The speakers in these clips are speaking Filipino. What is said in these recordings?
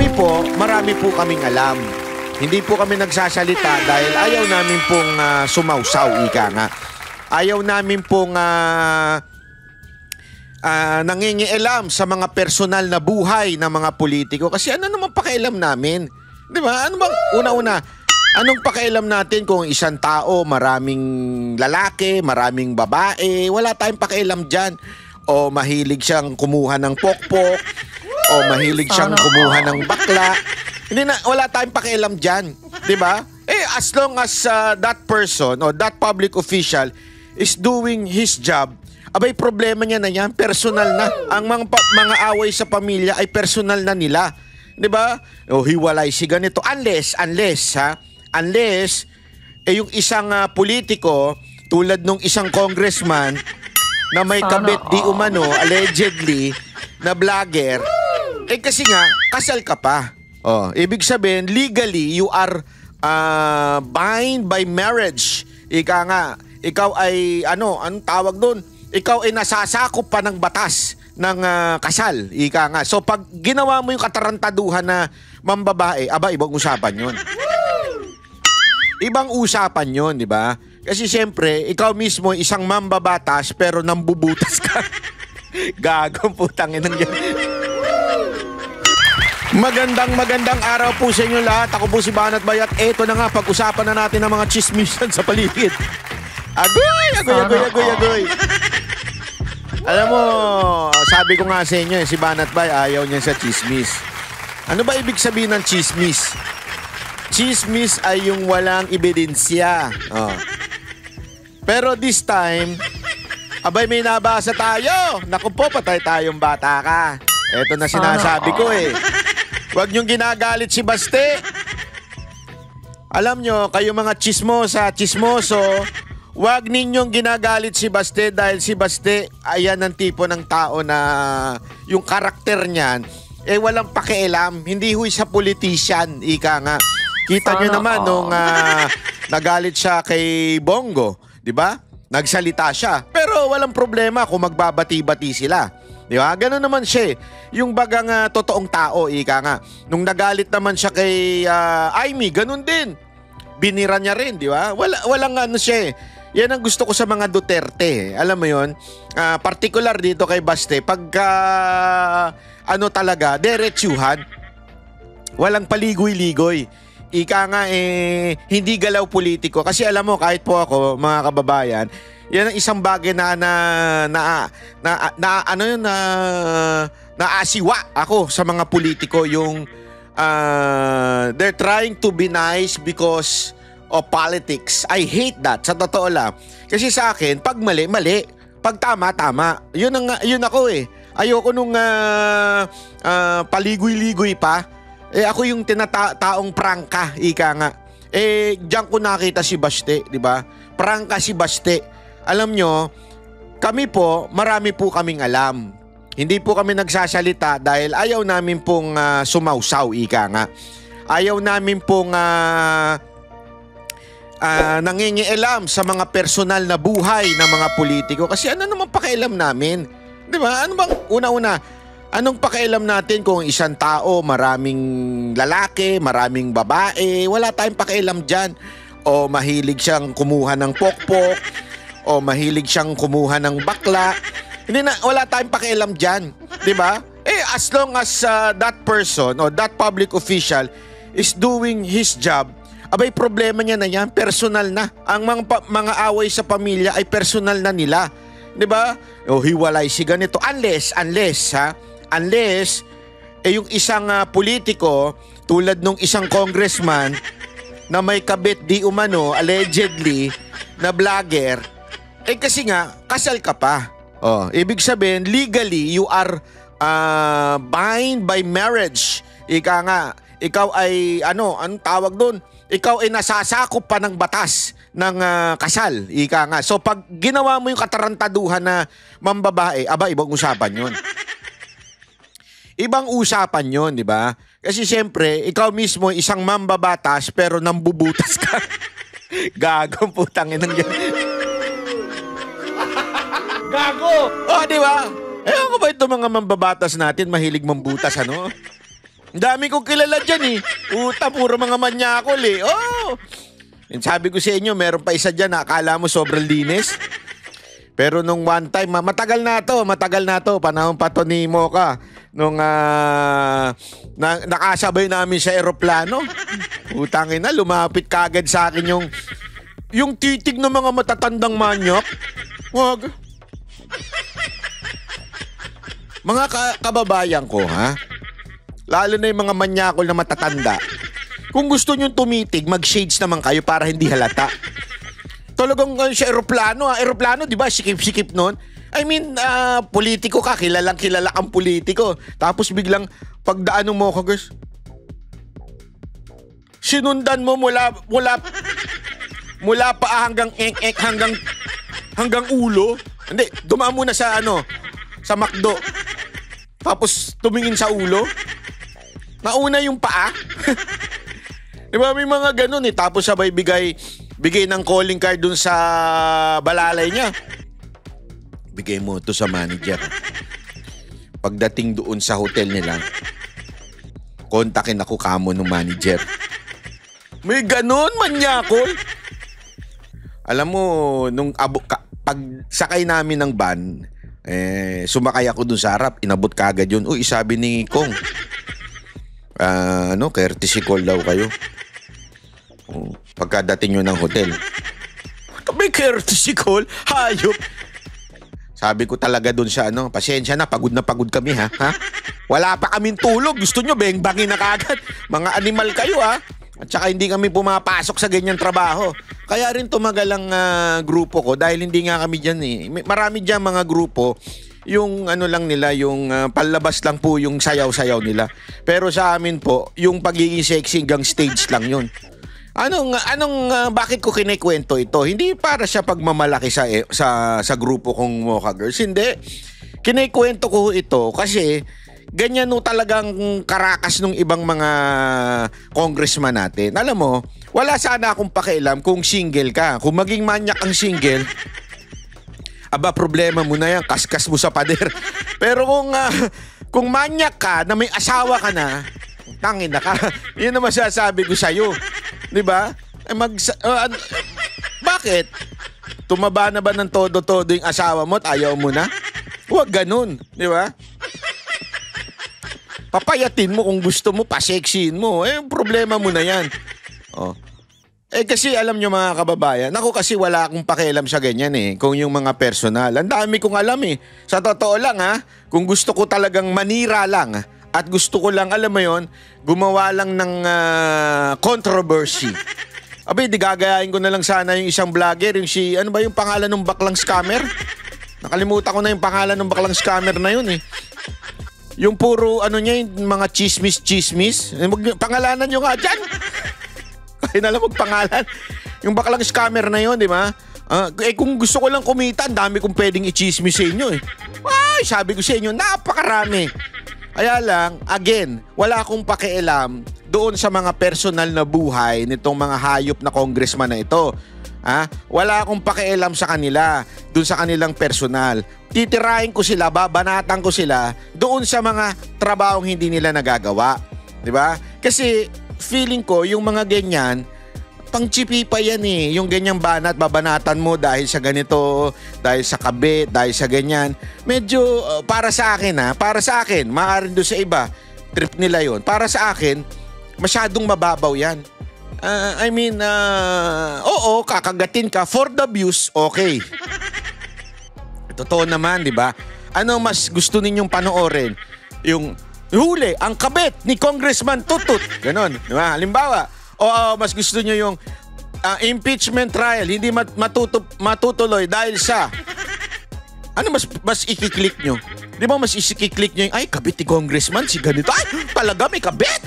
Kami po, marami po kaming alam. Hindi po kami nagsasalita dahil ayaw namin pong sumausaw, ika nga. Ayaw namin pong nangingialam sa mga personal na buhay ng mga politiko. Kasi ano naman pakialam namin? Di ba? Ano bang una-una? Anong pakialam natin kung isang tao, maraming lalaki, maraming babae? Wala tayong pakialam dyan. O mahilig siyang kumuha ng pokpok, o mahilig siyang kumuha ng bakla. Hindi na, wala tayong pakialam dyan. Di ba? As long as that person or that public official is doing his job, abay problema niya na yan, personal na. Ang mga away sa pamilya ay personal na nila. Di ba? O hiwalay si ganito. Unless, yung isang politiko, tulad nung isang congressman, na may kabit di umano, allegedly, na vlogger, kasi nga, kasal ka pa. Ibig sabihin, legally, you are bound by marriage. Ika nga, ikaw ay, anong tawag doon? Ikaw ay nasasakop pa ng batas ng kasal. Ika nga. So, pag ginawa mo yung katarantaduhan na mambabae, ibang usapan yun. Ibang usapan yun, di ba? Kasi siyempre, ikaw mismo isang mambabatas pero nambubutas ka. Gagong putang inang yan. Magandang araw po sa inyo lahat. Ako po si Banat Bay at eto na nga, pag-usapan na natin ang mga chismisan sa paligid. Agoy. Alam mo, sabi ko nga sa inyo, si Banat Bay ayaw niya sa chismis. Ano ba ibig sabihin ng chismis? Chismis ay yung walang ebidensya. Pero this time, may nabasa tayo. Naku po, patay tayong bata ka. Eto na sinasabi ko Huwag niyong ginagalit si Baste. Alam nyo, kayo mga chismoso, huwag ninyong ginagalit si Baste dahil si Baste, ayan ang tipo ng tao na yung karakter niyan, walang pakialam. Hindi huy sa politician, ika nga. Kita nyo naman nung nagalit siya kay Bongo, di ba? Nagsalita siya. Pero walang problema kung magbabati-bati sila. Di ba? Ganun naman siya. Yung bagang totoong tao, ika nga. Nung nagalit naman siya kay Aimee, ganun din. Binira niya rin, di ba? Walang siya. Yan ang gusto ko sa mga Duterte. Alam mo yon, particular dito kay Baste, pagka talaga, derechuhan. Walang paligoy-ligoy. Ika nga hindi galaw politiko. Kasi alam mo, kahit po ako, mga kababayan, yan ang isang bagay naasiwa ako sa mga politiko. Yung they're trying to be nice because of politics. I hate that, sa totoo lang. Kasi sa akin, pag mali, mali. Pag tama, tama. Yun ako Ayoko nung paligoy-ligoy pa. Ako yung tinataong prangka, ika nga. Diyan ko nakita si Baste, di ba? Prangka si Baste. Alam nyo, kami po, marami po kaming alam. Hindi po kami nagsasalita dahil ayaw namin pong sumausaw, ika nga. Ayaw namin pong nangingialam sa mga personal na buhay ng mga politiko. Kasi ano naman pakialam namin? Di ba? Ano bang una-una? Anong pakialam natin kung isang tao, maraming lalaki, maraming babae? Wala tayong pakialam dyan. O mahilig siyang kumuha ng pokpok, o mahilig siyang kumuha ng bakla. Wala tayong pakialam dyan. Diba? As long as that person or that public official is doing his job, problema niya na yan, personal na. Ang mga away sa pamilya ay personal na nila. Diba? O hiwalay si ganito. Unless, yung isang politiko, tulad nung isang congressman, na may kabit di umano, allegedly, na vlogger, kasi nga, kasal ka pa. Ibig sabihin, legally, you are bound by marriage. Ika nga, ikaw ay, anong tawag doon? Ikaw ay nasasakop pa ng batas ng kasal. Ika nga. So, pag ginawa mo yung katarantaduhan na mambabae, ibang usapan yun. Ibang usapan yon, di ba? Kasi siyempre, ikaw mismo isang mambabatas pero nambubutas ka. Gagong putang inang yan. Gago! Di ba? Ewan ko ba itong mga mambabatas natin mahilig mambutas, ano? Ang dami kong kilala dyan eh. Puro mga manyakol eh. Oh! And sabi ko sa inyo, meron pa isa dyan na akala mo sobrang linis. Pero nung one time, matagal na to. Panahon pa to ni Mocha. Nung nakasabay namin sa eroplano. Utangin na, lumapit kagad sa akin yung titig ng mga matatandang manyak. Wag. Mga kababayan ko, ha? Lalo na yung mga manyakol na matatanda. Kung gusto nyo tumitig, mag-shades naman kayo para hindi halata. Talagang sa eroplano, eroplano, di ba? Sikip-sikip nun. I mean, politiko ka, kilalang kilala kang politiko. Tapos biglang pagdaan mo ka, guys. Sinundan mo mula pa hanggang ek-ek, hanggang ulo. Hindi, dumaan muna sa sa McDo. Tapos tumingin sa ulo. Nauna yung paa. Diba may mga ganun eh. Tapos sabay bigay ng calling card dun sa balalay niya. Bigay mo to sa manager. Pagdating doon sa hotel nila, kontakin ako kamo ng manager. May ganun, manyakol. Alam mo, pag sakay namin ng van, sumakay ako dun sa harap, inabot kagad yun. Uy, sabi ni Kong, courtesy call daw kayo. Pagkadating nyo ng hotel. May courtesy call? Hayop. Sabi ko talaga dun sa pasensya na pagod kami ha? Wala pa kaming tulog. Gusto nyo beng-bangin na kagad. Mga animal kayo ha? At saka hindi kami pumapasok sa ganyang trabaho. Kaya rin tumagal ang grupo ko dahil hindi nga kami dyan eh. Marami dyan mga grupo, yung lang nila, yung palabas lang po yung sayaw-sayaw nila. Pero sa amin po, yung pagiging sexy hanggang stage lang yun. Bakit ko kinikwento ito? Hindi para siya pagmamalaki sa grupo kong Mocha Girls. Hindi. Kinikwento ko ito kasi ganyan talagang karakas ng ibang mga congressman natin. Alam mo, wala sana akong pakialam kung single ka. Kung maging manyak ang single, aba, problema mo na yan. Kaskas mo sa pader. Pero kung manyak ka na may asawa ka na, tangin na ka. Yun ang masasabi ko sa'yo. Diba? Bakit? Tumaba na ba ng todo-todo yung asawa mo at ayaw mo na? Huwag ganun. Diba? Papayatin mo kung gusto mo, paseksiin mo. Problema mo na yan. Oh. Kasi alam nyo mga kababayan, ako kasi wala akong pakialam sa ganyan eh. Kung yung mga personal. Ang dami kong alam eh. Sa totoo lang kung gusto ko talagang manira lang at gusto ko lang, alam mo yon, gumawa lang ng controversy. Abay, di gagayain ko na lang sana yung isang vlogger, yung ano ba yung pangalan ng baklang scammer? Nakalimutan ko na yung pangalan ng baklang scammer na yun eh. Yung puro, yung mga chismis. Pangalanan nyo nga dyan. Kaya na lang magpangalan. Yung baklang scammer na yun, di ba? Kung gusto ko lang kumita, ang dami kong pwedeng i-chismis sa inyo eh. Ay, sabi ko sa inyo, napakarami. Kaya lang, again, wala akong pakialam doon sa mga personal na buhay nitong mga hayop na congressman na ito. Wala akong pakialam sa kanila, doon sa kanilang personal. Titirahin ko sila, babanatan ko sila doon sa mga trabahong hindi nila nagagawa. Diba? Kasi feeling ko, yung mga ganyan, pang-chipi pa yan eh. Yung ganyang babanatan mo dahil sa ganito, dahil sa kabit, dahil sa ganyan. Medyo, para sa akin, maaaring doon sa iba, trip nila yon. Para sa akin, masyadong mababaw yan. Oo, kakagatin ka. For the views, okay. Totoo naman, di ba? Ano mas gusto ninyong panoorin? Yung huli, ang kabit ni Congressman Tutut. Ganon, di ba? Halimbawa, mas gusto nyo yung impeachment trial, hindi matutuloy dahil sa... Ano mas ikiklik nyo? Di ba mas ikiklik nyo yung, ay, kabit ni Congressman, si ganito. Ay, talaga may kabit.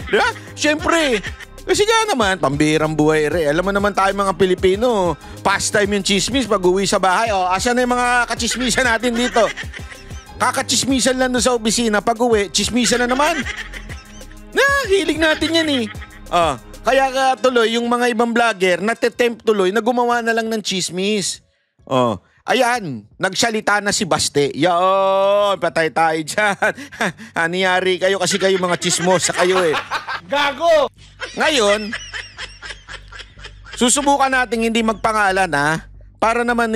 Di ba? Siyempre, kasi nga naman, pambirang buhay re. Alam mo naman tayo mga Pilipino, pastime yung chismis pag uwi sa bahay. Asan na yung mga kachismisan natin dito? Kakachismisan lang doon sa opisina, pag uwi, chismisan na naman. Hilig natin yan eh. Kaya tuloy, yung mga ibang vlogger, natitempt tuloy na gumawa na lang ng chismis. Ayan, nagsalita na si Baste. Yan, patay tayo dyan. Aniyari kayo kasi kayo mga chismosa kayo eh. Gago! Ngayon, susubukan natin hindi magpangalan ha. Para naman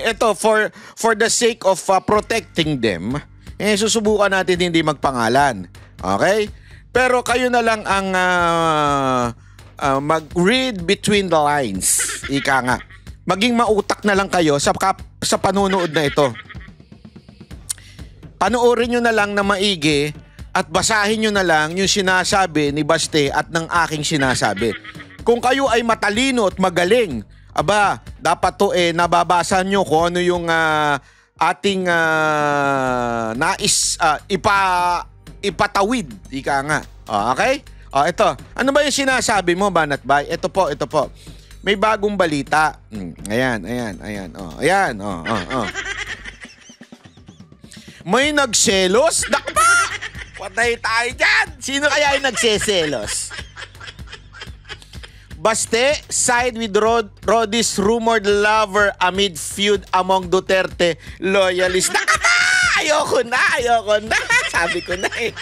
ito for the sake of protecting them, susubukan natin hindi magpangalan. Okay? Pero kayo na lang ang mag-read between the lines. Ika nga. Maging mautak na lang kayo sa panunood na ito. Panoorin nyo na lang na maigi at basahin nyo na lang yung sinasabi ni Baste at ng aking sinasabi. Kung kayo ay matalino at magaling, aba, dapat to nababasa nyo kung ano yung ating ipatawid. Ika nga. Okay? Ito. Ano ba yung sinasabi mo, Banat Bay? Ito po. May bagong balita. Ayan. Ayan. May nagselos? Nakba! Patay tayo dyan! Sino kaya yung nagseselos? Baste side with Rodi's rumored lover amid feud among Duterte loyalists. Nakaba! Ayoko na! Sabi ko na eh.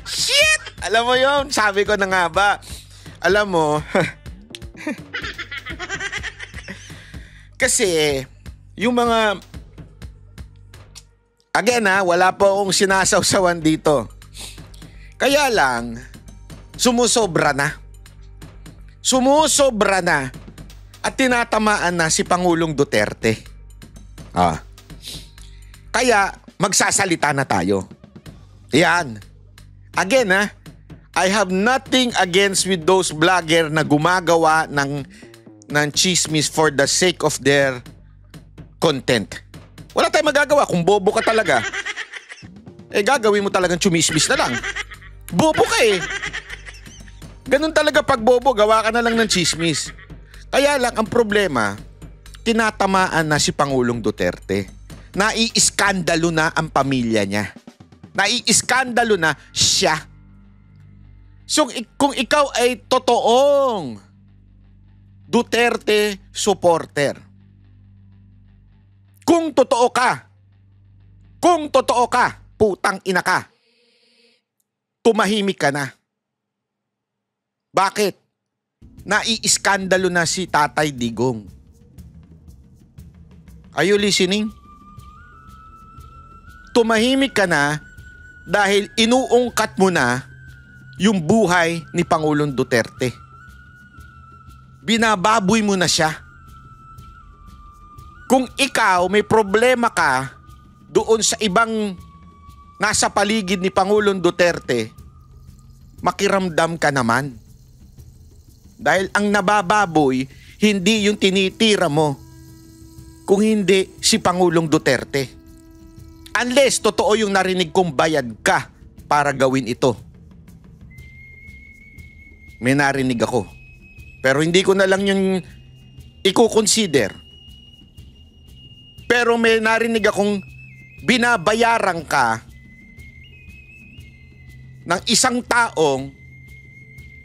Shit! Alam mo yun? Sabi ko na nga ba? Alam mo... Kasi, yung mga... Again wala po akong sinasawsawan dito. Kaya lang, sumusobra na. At tinatamaan na si Pangulong Duterte. Kaya, magsasalita na tayo. Yan. Again I have nothing against with those vlogger na gumagawa ng chismis for the sake of their content. Wala tayong magagawa kung bobo ka talaga. Gagawin mo talagang chumismis na lang. Bobo ka eh. Ganun talaga pag bobo, gawa ka na lang ng chismis. Kaya lang ang problema, tinatamaan na si Pangulong Duterte. Naiiskandalo na ang pamilya niya. Naiiskandalo na siya. So kung ikaw ay totoong Duterte supporter, kung totoo ka, putang ina ka, tumahimik ka na. Bakit? Naiiskandalo na si Tatay Digong. Are you listening? Tumahimik ka na dahil inuungkat mo na yung buhay ni Pangulong Duterte. Binababoy mo na siya. Kung ikaw may problema ka doon sa ibang nasa paligid ni Pangulong Duterte, makiramdam ka naman. Dahil ang nabababoy, hindi yung tinitira mo, kung hindi si Pangulong Duterte. Unless totoo yung narinig kong bayad ka para gawin ito. May narinig ako. Pero hindi ko na lang yung i-consider. Pero may narinig akong binabayaran ka ng isang taong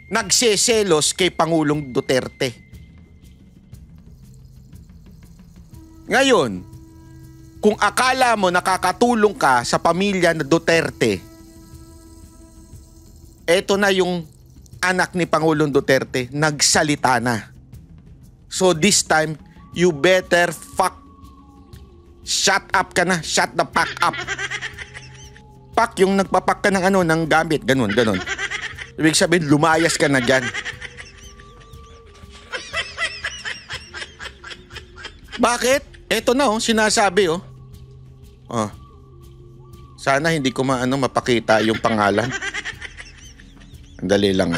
nagseselos kay Pangulong Duterte. Ngayon, kung akala mo nakakatulong ka sa pamilya na Duterte, eto na yung anak ni Pangulong Duterte, nagsalita na. So this time, you better shut up ka na. Shut the fuck up. Pak, yung nagpapak ka ng ng gamit. Ganun. Ibig sabihin, lumayas ka na dyan. Bakit? Eto na sinasabi Sana hindi ko mapakita yung pangalan. Andali lang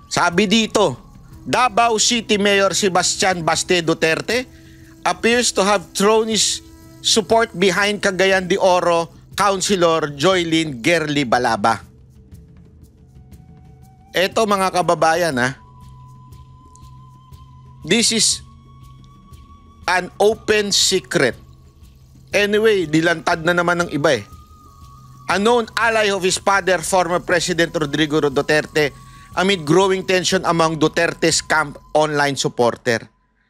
Sabi dito, Davao City Mayor Sebastian Baste Duterte appears to have thrown his support behind Cagayan de Oro Councilor Joylyn Gerly Balaba. Eto mga kababayan this is an open secret. Anyway, dilantad na naman ng iba A known ally of his father, former President Rodrigo Duterte, amid growing tension among Duterte's camp online supporter.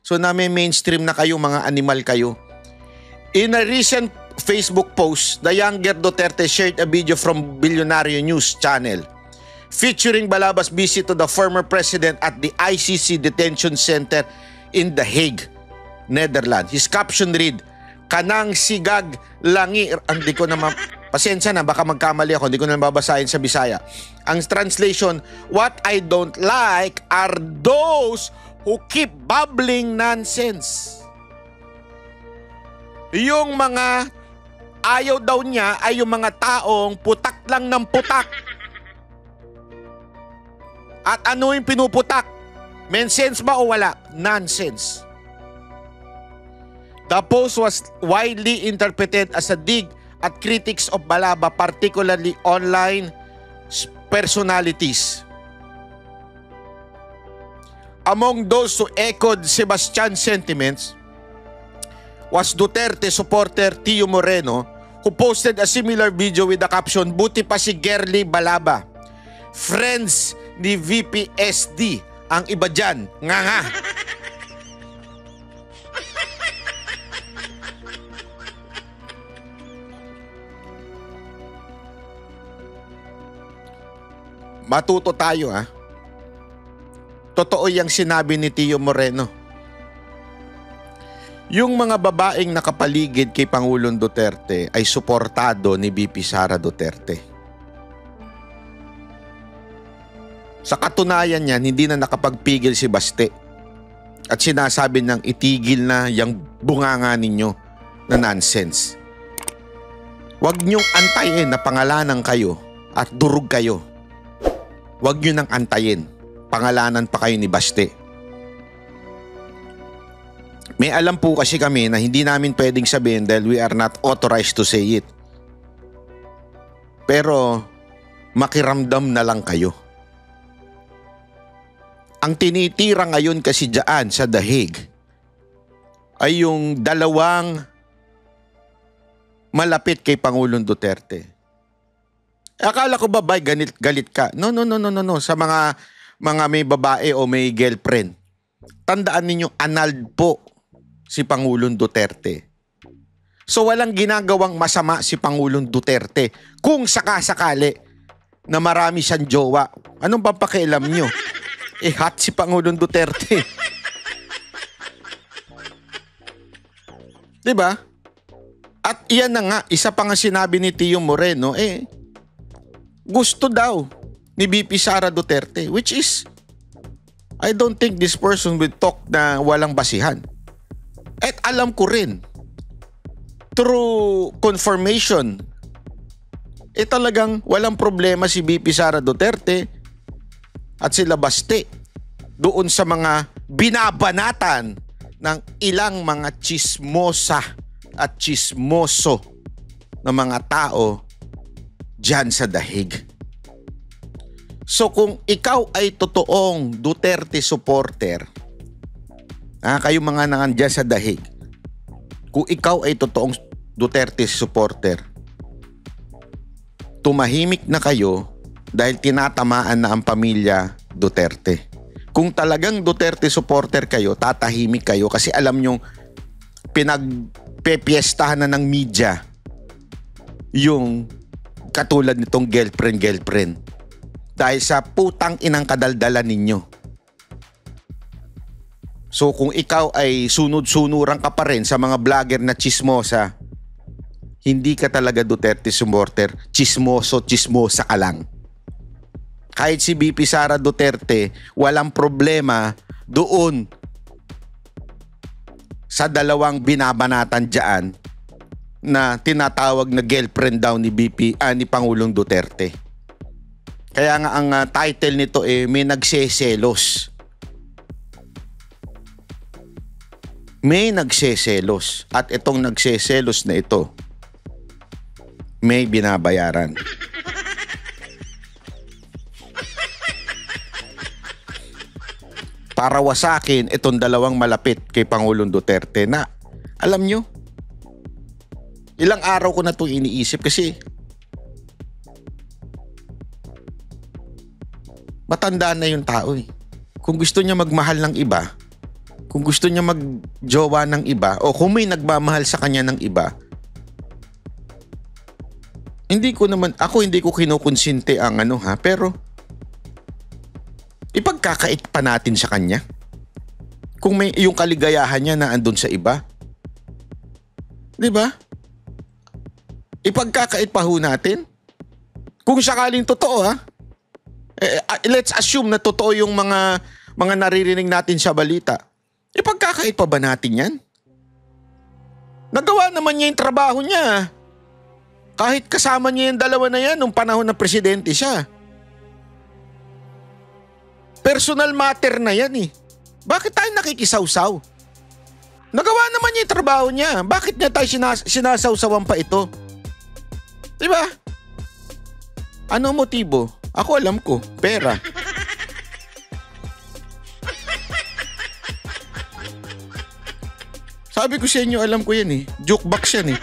So mainstream na kayo, mga animal kayo. In a recent Facebook post, the younger Duterte shared a video from Billionario News channel featuring Balabas' visit to the former president at the ICC detention center in The Hague, Netherlands. His caption read, "Kanang sigag langi," hindi ko naman, pasensya na, baka magkamali ako, hindi ko na babasahin sa Bisaya. Ang translation, "What I don't like are those who keep babbling nonsense." Yung mga ayaw daw niya ay yung mga taong putak lang ng putak. At ano yung pinuputak? May sense ba o wala? Nonsense. The post was widely interpreted as a dig at critics of Balaba, particularly online personalities. Among those who echoed Sebastian's sentiments was Duterte supporter Tio Moreno, who posted a similar video with the caption, "Buti pa si Gerly Balaba. Friends ni VPSD. Ang iba dyan, nga." Matuto tayo, ha? Totoo yung sinabi ni Tio Moreno. Yung mga babaeng nakapaligid kay Pangulong Duterte ay suportado ni VP Sara Duterte. Sa katunayan niyan, hindi na nakapagpigil si Baste. At sinasabi niyang itigil na yung bunganga ninyo na nonsense. Huwag niyong antayin na pangalanan kayo at durog kayo. Huwag niyo nang antayin. Pangalanan pa kayo ni Baste. May alam po kasi kami na hindi namin pwedeng sabihin dahil we are not authorized to say it. Pero makiramdam na lang kayo. Ang tinitira ngayon kasi dyan sa The Hague ay yung dalawang malapit kay Pangulong Duterte. Akala ko ba galit ka? No. Sa mga may babae o may girlfriend. Tandaan ninyo, annulled po si Pangulong Duterte. So walang ginagawang masama si Pangulong Duterte. Kung sakasakali na marami siyang jowa, anong papakialam nyo? Hot si Pangulong Duterte. Diba? At iyan na nga, isa pa nga sinabi ni Tio Moreno, gusto daw ni VP Sara Duterte, which is, I don't think this person will talk na walang basihan. At alam ko rin, through confirmation, talagang walang problema si VP Sara Duterte at sila Baste doon sa mga binabanatan ng ilang mga chismosa at chismoso na mga tao dyan sa The Hague. So kung ikaw ay totoong Duterte supporter, kayo mga nandiyan sa The Hague, kung ikaw ay totoong Duterte supporter, tumahimik na kayo dahil tinatamaan na ang pamilya Duterte. Kung talagang Duterte supporter kayo, tatahimik kayo kasi alam nyong pinagpepiestahan na ng media yung katulad nitong girlfriend dahil sa putang inang kadaldalan ninyo. So kung ikaw ay sunod-sunuran ka pa rin sa mga vlogger na chismosa, hindi ka talaga Duterte supporter, chismosa ka lang. Kahit si VP Sara Duterte, walang problema doon sa dalawang binabanatan dyan na tinatawag na girlfriend daw ni ni Pangulong Duterte. Kaya nga ang title nito may nagseselos. May nagseselos at itong nagseselos na ito may binabayaran. Para wasakin itong dalawang malapit kay Pangulong Duterte na alam nyo, ilang araw ko na ito iniisip kasi matanda na yung tao . Kung gusto niya magmahal ng iba, kung gusto niya magjowa ng iba o kung may nagmamahal sa kanya ng iba, hindi ko kinukonsinte ang pero ipagkakait pa natin sa kanya. Kung may yung kaligayahan niya na andun sa iba. 'Di ba? Ipagkakait pa ho natin. Kung sakaling totoo let's assume na totoo yung mga naririnig natin sa balita. Ipagkakait pa ba natin yan? Nagawa naman niya yung trabaho niya. Kahit kasama niya yung dalawa na yan nung panahon na presidente siya. Personal matter na yan eh. Bakit tayo nakikisawsaw? Nagawa naman niya yung trabaho niya. Bakit niya tayo sinasawsawan pa ito? Diba? Ano ang motibo? Ako alam ko, pera. Sabi ko sa inyo, alam ko yan eh. Jukebox yan eh.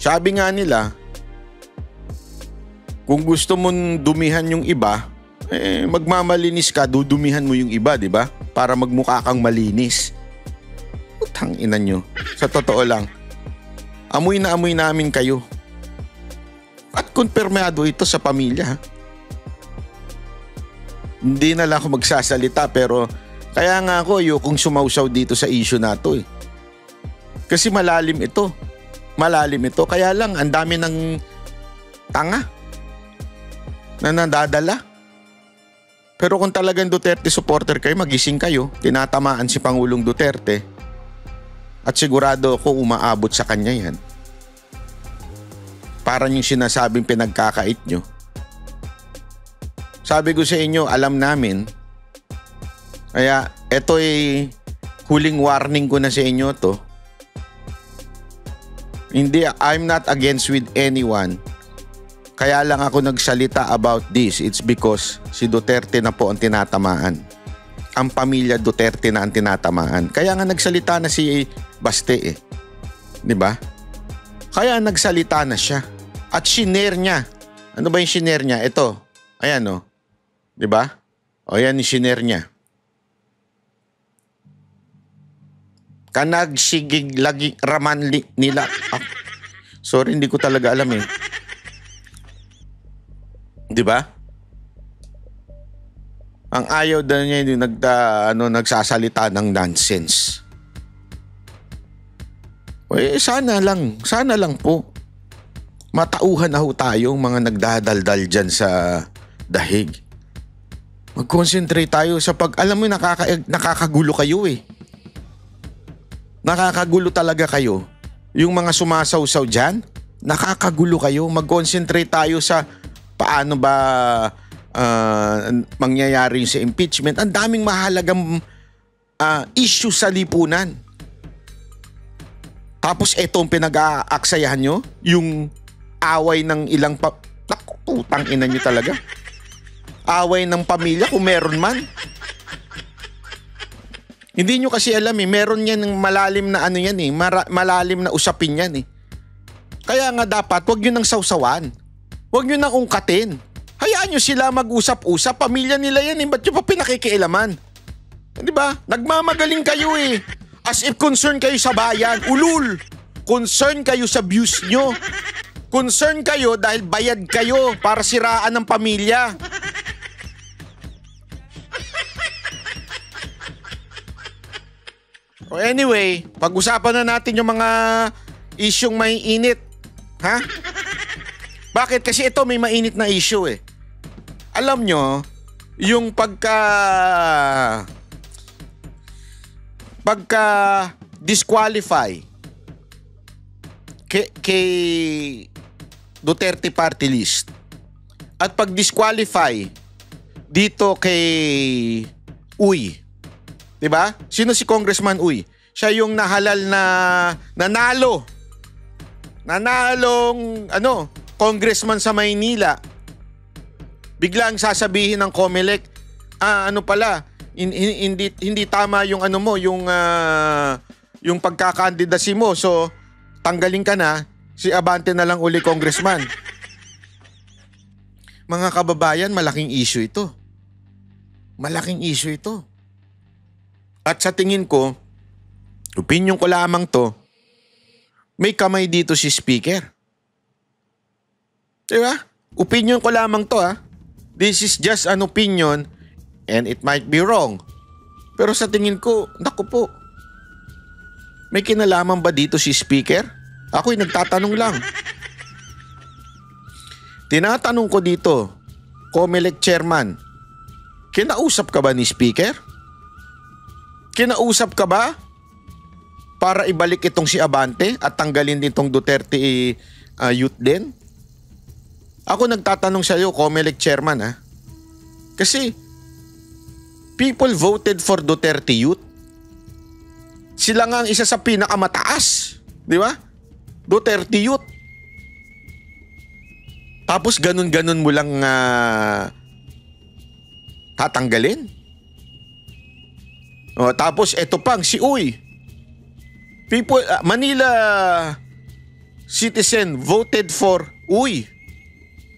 Sabi nga nila, kung gusto mong dumihan yung iba, magmamalinis ka, dudumihan mo yung iba, di ba? Para magmukha kang malinis. Utang ina nyo. Sa totoo lang, amoy na amoy namin kayo. At kumpirmado ito sa pamilya. Hindi na lang ako magsasalita pero kaya nga ako ayokong sumausaw dito sa issue na to eh. Kasi malalim ito. Malalim ito. Kaya lang ang dami ng tanga na nadadala. Pero kung talagang Duterte supporter kayo, magising kayo. Tinatamaan si Pangulong Duterte. At sigurado ako umaabot sa kanya yan. Parang yung sinasabing pinagkakait nyo. Sabi ko sa inyo, alam namin. Kaya ito ay huling warning ko na sa inyo to. Hindi, I'm not against with anyone. Kaya lang ako nagsalita about this. It's because si Duterte na po ang tinatamaan. Ang pamilya Duterte na ang tinatamaan. Kaya nga nagsalita na si Baste eh. 'Di ba? Kaya nagsalita na siya. At shinare niya. Ano ba yung shinare niya? Ito. Ayan o. 'Di ba? O yan yung shinare niya. Kanagsigig lagi raman nila. Sorry, hindi ko talaga alam eh. 'Di ba? Ang ayaw daw niya yung nagsasalita ng nonsense. Sana lang po. Matauhan na ho tayong mga nagdadaldal dyan sa dahig. Mag-concentrate tayo sa alam mo, nakakagulo kayo eh. Nakakagulo talaga kayo. Yung mga sumasawsaw dyan, nakakagulo kayo. Mag-concentrate tayo sa paano ba mangyayari sa impeachment. Ang daming mahalagang issue sa lipunan. Tapos etong pinag-aaksayahan nyo, yung away ng ilang putang ina nyo talaga. Away ng pamilya kung meron man. Hindi nyo kasi alam eh, meron yan ng malalim na yan eh, malalim na usapin yan eh. Kaya nga dapat, wag nyo nang sawsawan. Wag nyo nang ungkatin. Hayaan nyo sila mag-usap-usap. Pamilya nila yan eh. Ba't nyo pa pinakikialaman? Di ba? Nagmamagaling kayo eh. As if concern kayo sa bayan. Ulul! Concern kayo sa views nyo. Concern kayo dahil bayad kayo para siraan ng pamilya. O anyway, pag-usapan na natin yung mga isyong may init. Ha? Bakit? Kasi ito may mainit na issue eh. Alam nyo, yung pagka disqualify kay Duterte party list at pag disqualify dito kay Uy. 'Di ba? Sino si Congressman Uy? Siya yung nahalal na nanalong congressman sa Maynila. Biglang sasabihin ng COMELEC, hindi tama yung yung pagkakandidasi mo. So tanggalin ka na, si Abante na lang uli congressman. Mga kababayan, malaking issue ito. Malaking issue ito. At sa tingin ko, opinion ko lamang to, may kamay dito si Speaker. Diba? Opinion ko lamang to ha. This is just an opinion and it might be wrong. Pero sa tingin ko, naku po, may kinalaman ba dito si Speaker? Ako'y nagtatanong lang. Tinatanong ko dito, COMELEC Chairman, kinausap ka ba ni Speaker? Kinausap ka ba para ibalik itong si Abante at tanggalin din itong Duterte youth din? Ako nagtatanong sa iyo, COMELEC Chairman ha. Kasi people voted for Duterte youth. Sila nga ang isa sa pinakamataas, di ba? Duterte youth. Tapos ganun-ganun mo lang tatanggalin. O, tapos eto pang si Uy. People, Manila citizen voted for Uy.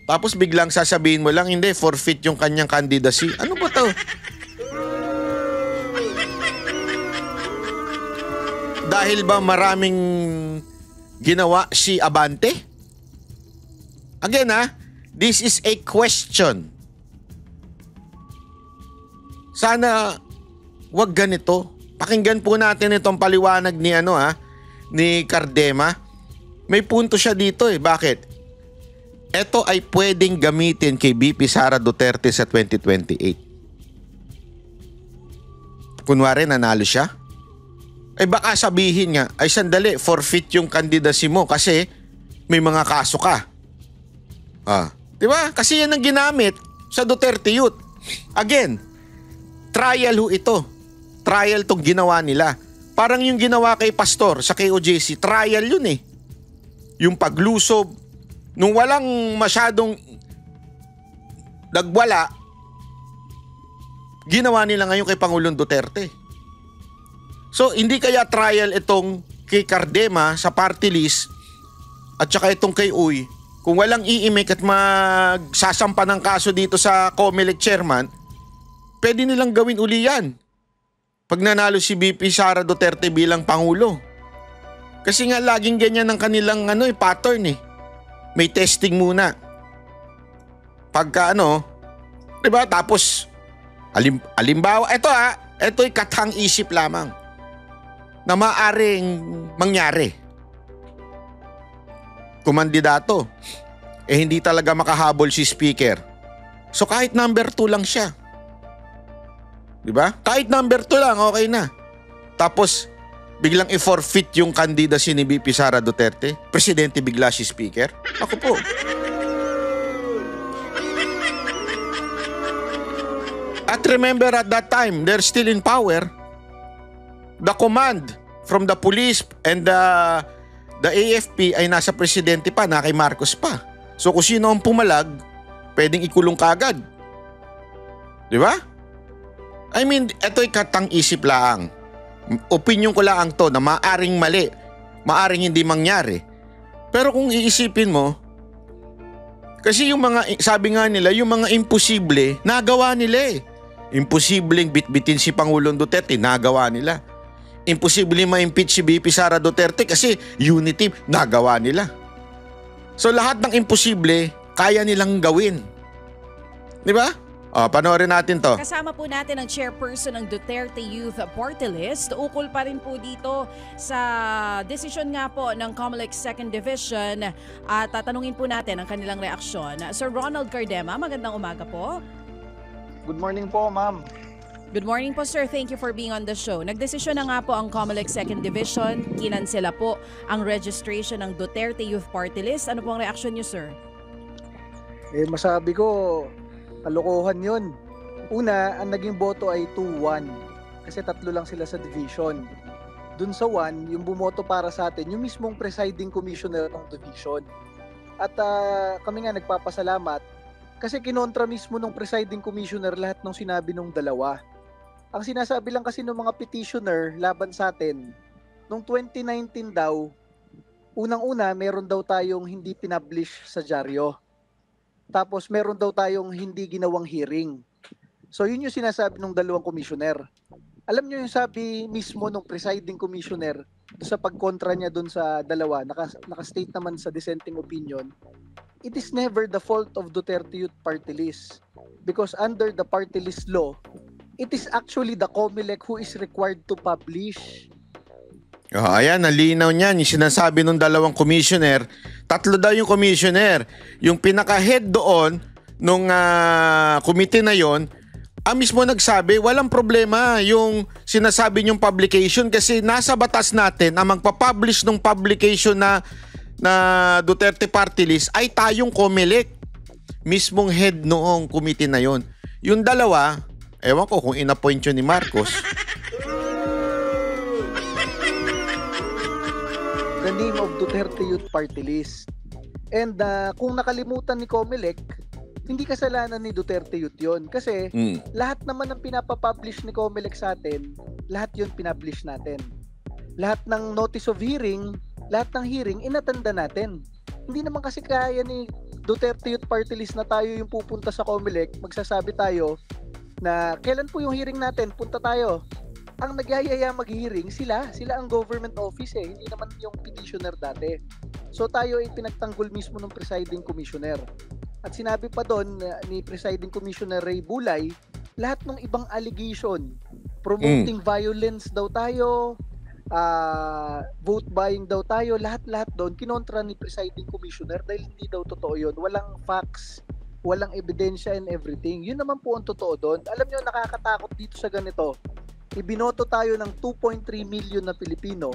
Tapos biglang sasabihin mo lang, hindi, forfeit yung kanyang candidacy. Ano ba to? Dahil ba maraming ginawa si Abante? Again this is a question. Sana wag ganito. Pakinggan po natin itong paliwanag ni ni Cardema. May punto siya dito Bakit? Ito ay pwedeng gamitin kay BP Sara Duterte sa 2028. Kunwari nanalo siya. Baka sabihin nga, ay sandali, forfeit yung candidacy mo kasi may mga kaso ka. Diba? Kasi yan ang ginamit sa Duterte Youth. Again, trial ito. Trial tong ginawa nila. Parang yung ginawa kay Pastor sa KOJC, trial yun Yung paglusob, nung walang masyadong nagwala, ginawa nila ngayon kay Pangulong Duterte. So, hindi kaya trial itong kay Cardema sa party list at saka itong kay Uy, kung walang iimik at magsasampa ng kaso dito sa COMELEC Chairman, pwede nilang gawin uli yan pag nanalo si BP Sara Duterte bilang Pangulo. Kasi nga laging ganyan ang kanilang pattern May testing muna. Pagka diba? Tapos, alimbawa, ito'y katang isip lamang na maaring mangyari. Kumandidato, hindi talaga makahabol si Speaker. So kahit number 2 lang siya. Diba? Kahit number 2 lang, okay na. Tapos, biglang i-forfeit yung candidacy ni BP Sara Duterte. Presidente bigla si Speaker. Ako po. At remember at that time, they're still in power. The command from the police and the AFP ay nasa presidente pa, na kay Marcos pa. So kung sino ang pumalag, pwedeng ikulong kagad. Di ba? I mean, ito'y katang isip lang. Opinion ko lang to na maaring mali, maaring hindi mangyari. Pero kung iisipin mo, kasi yung mga, sabi nga nila, yung mga imposible, nagawa nila Imposibleng bitbitin si Pangulong Duterte, nagawa nila. Imposible ma-impeach si BP Sara Duterte kasi unity, nagawa nila. So lahat ng imposible, kaya nilang gawin. Di ba? Panoorin natin to. Kasama po natin ang chairperson ng Duterte Youth Party List. Ukol pa rin po dito sa desisyon nga po ng COMELEC 2nd Division at tatanungin po natin ang kanilang reaksyon. Sir Ronald Cardema, magandang umaga po. Good morning po, ma'am. Good morning po, sir. Thank you for being on the show. Nagdesisyon na nga po ang COMELEC 2nd Division. Kinansela po ang registration ng Duterte Youth Party List. Ano po ang reaksyon niyo, sir? Masabi ko, kalokohan yun. Una, ang naging boto ay 2-1. Kasi 3 lang sila sa division. Dun sa 1, yung bumoto para sa atin, yung mismong presiding commissioner ng division. At kami nga nagpapasalamat kasi kinontra mismo ng presiding commissioner lahat ng sinabi ng dalawa. Ang sinasabi lang kasi ng mga petitioner laban sa atin, noong 2019 daw, unang-una meron daw tayong hindi pinablish sa dyaryo. Tapos meron daw tayong hindi ginawang hearing. So yun yung sinasabi ng dalawang commissioner. Alam niyo yung sabi mismo ng presiding commissioner sa pagkontra niya dun sa dalawa, naka-state naman sa dissenting opinion, it is never the fault of Duterte Youth Party List. Because under the party list law, it is actually the COMELEC who is required to publish. Ayan, nalinaw niyan. Yung sinasabi ng dalawang commissioner, 3 daw yung commissioner. Yung pinaka-head doon, nung committee na yon, mismo nagsabi, walang problema yung sinasabi niyong publication kasi nasa batas natin ang magpapublish ng publication na Duterte Party List ay tayong COMELEC. Mismong head noong committee na yon. Yung dalawa, ewan ko kung in-appoint yun ni Marcos. The name of Duterte Youth Party List. And kung nakalimutan ni COMELEC, hindi kasalanan ni Duterte Youth yun. Kasi lahat naman ng pinapapublish ni COMELEC sa atin, lahat yun pinapublish natin. Lahat ng notice of hearing, lahat ng hearing, inatanda natin. Hindi naman kasi kaya ni Duterte Youth Party List na tayo yung pupunta sa COMELEC, magsasabi tayo na kailan po yung hearing natin, punta tayo. Ang nagyayaya mag-hearing, sila ang government office hindi naman yung petitioner dati. So tayo ay pinagtanggol mismo ng presiding commissioner. At sinabi pa doon ni presiding commissioner Ray Bulay, lahat ng ibang allegation, promoting violence daw tayo, vote buying daw tayo, lahat doon kinontra ni presiding commissioner dahil hindi daw totoo yun. Walang facts, walang ebidensya and everything. Yun naman po ang totoo doon. Alam nyo, nakakatakot dito sa ganito. Ibinoto tayo ng 2.3 million na Pilipino.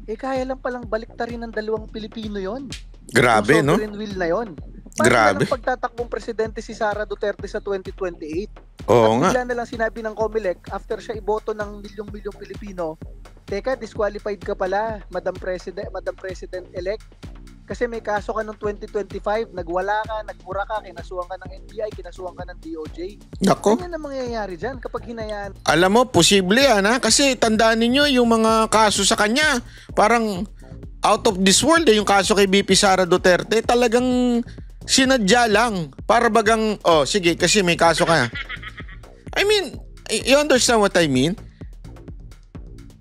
Kaya lang palang baliktarin ng 2 Pilipino yon. Grabe, no? Sovereign will na yon. Grabe. Paano pagtatakbong presidente si Sara Duterte sa 2028? Oo nga. Bigla na lang sinabi ng COMELEC, after siya iboto ng milyong-milyong Pilipino, teka, disqualified ka pala, Madam President-elect. Kasi may kaso ka noong 2025, nagwala ka, nagmura ka, kinasuhan ka ng NBI, kinasuhan ka ng DOJ. Nako. Ano na mangyayari dyan kapag hinayaan? Alam mo, posible kasi tandaan ninyo yung mga kaso sa kanya, parang out of this world yung kaso kay BP Sara Duterte, talagang sinadya lang. Para bagang, sige, kasi may kaso ka. I mean, you understand what I mean?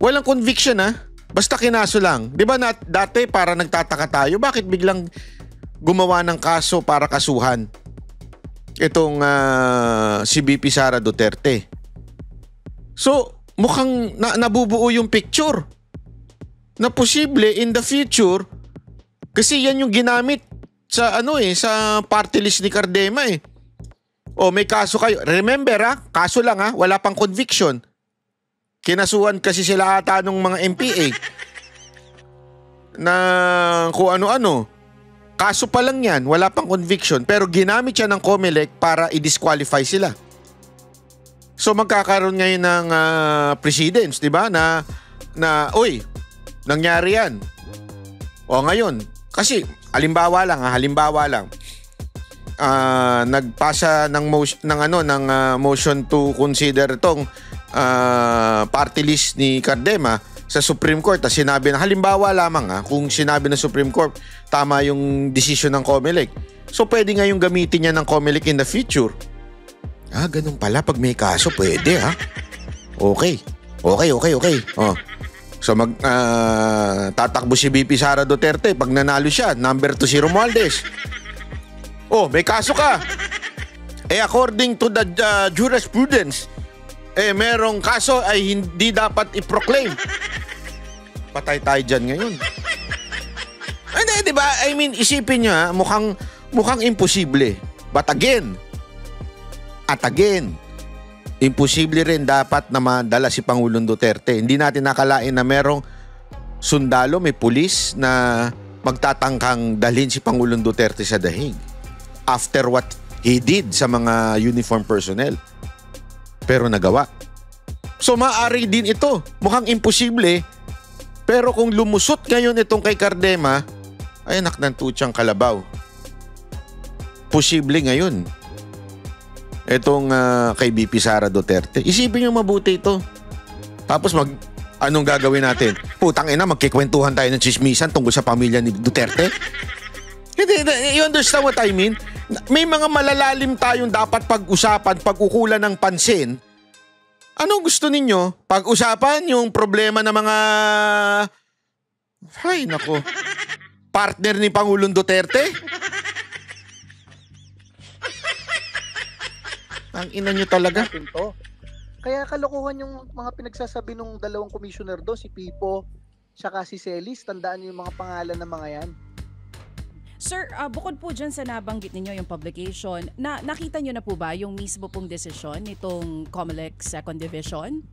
Walang conviction basta kinaso lang. Di ba dati para nagtataka tayo, bakit biglang gumawa ng kaso para kasuhan itong si BP Sara Duterte? So, mukhang nabubuo yung picture na posible in the future kasi yan yung ginamit sa sa party list ni Cardema may kaso kayo. Remember kaso lang wala pang conviction. Kinasuhan kasi sila ata nung mga MPA na kung ano-ano. Kaso pa lang yan, wala pang conviction, pero ginamit siya ng COMELEC para i-disqualify sila. So magkakaroon ngayon ng precedents, di ba? Na nangyari yan. O ngayon, kasi halimbawa lang, nagpasa ng motion to consider itong party list ni Cardema sa Supreme Court. Sinabi na halimbawa lamang kung sinabi ng Supreme Court tama yung decision ng COMELEC. So pwede ngayong gamitin niya ng COMELEC in the future. Ganun pala pag may kaso pwede Okay. So tatakbo si BP Sara Duterte pag nanalo siya, number 2 si Romualdez. May kaso ka. According to the jurisprudence, merong kaso ay hindi dapat i-proclaim. Patay tayo dyan ngayon. Hindi, di ba? I mean, isipin nyo mukhang imposible. But again, imposible rin dapat na madala si Pangulong Duterte. Hindi natin nakalain na merong sundalo, may pulis na magtatangkang dalhin si Pangulong Duterte sa dahig after what he did sa mga uniform personnel. Pero nagawa. So maaari din ito. Mukhang imposible. Pero kung lumusot ngayon itong kay Cardema, ay anak ng tutsang kalabaw. Posible ngayon. Itong kay BP Sara Duterte. Isipin nyo mabuti ito. Tapos anong gagawin natin? Putang ina, magkikwentuhan tayo ng chismisan tungkol sa pamilya ni Duterte? Hindi, you understand what I mean? May mga malalalim tayong dapat pag-usapan, pag-ukulan ng pansin. Ano gusto ninyo? Pag-usapan yung problema ng mga... Ay, nako. Partner ni Pangulong Duterte? Ang ina nyo talaga. Natin to. Kaya kalokohan yung mga pinagsasabi ng dalawang commissioner do, si Pipo, saka si Celis. Tandaan niyo yung mga pangalan ng mga yan. Sir, bukod po dyan sa nabanggit ninyo yung publication, nakita nyo na po ba yung mismo pong desisyon nitong COMELEC Second Division?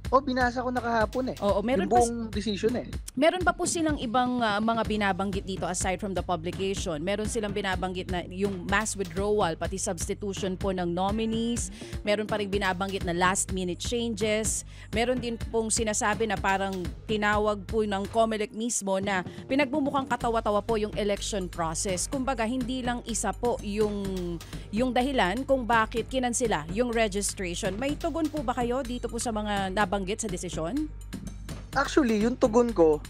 Binasa ko na kahapon Oo, meron yung buong decision Meron pa po silang ibang mga binabanggit dito aside from the publication. Meron silang binabanggit na yung mass withdrawal, pati substitution po ng nominees. Meron pa rin binabanggit na last minute changes. Meron din pong sinasabi na parang tinawag po ng COMELEC mismo na pinagbumukhang katawa-tawa po yung election process. Kumbaga, hindi lang isa po yung dahilan kung bakit kinansela yung registration. May tugon po ba kayo dito po sa mga nabanggit sa desisyon? Actually, yung tugon ko,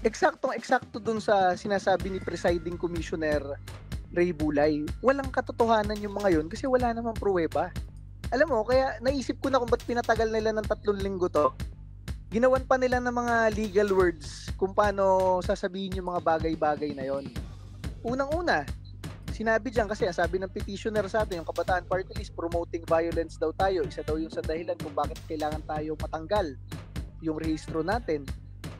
eksaktong-eksakto dun sa sinasabi ni Presiding Commissioner Ray Bulay. Walang katotohanan yung mga yun kasi wala namang pruweba. Alam mo, kaya naisip ko na kung ba't pinatagal nila ng 3 linggo to. Ginawan pa nila ng mga legal words kung paano sasabihin yung mga bagay-bagay na yon. Unang-una, sinabi dyan kasi sabi ng petitioner sa atin, yung Kabataan Party List, promoting violence daw tayo. Isa daw yung sa dahilan kung bakit kailangan tayo matanggal yung rehistro natin.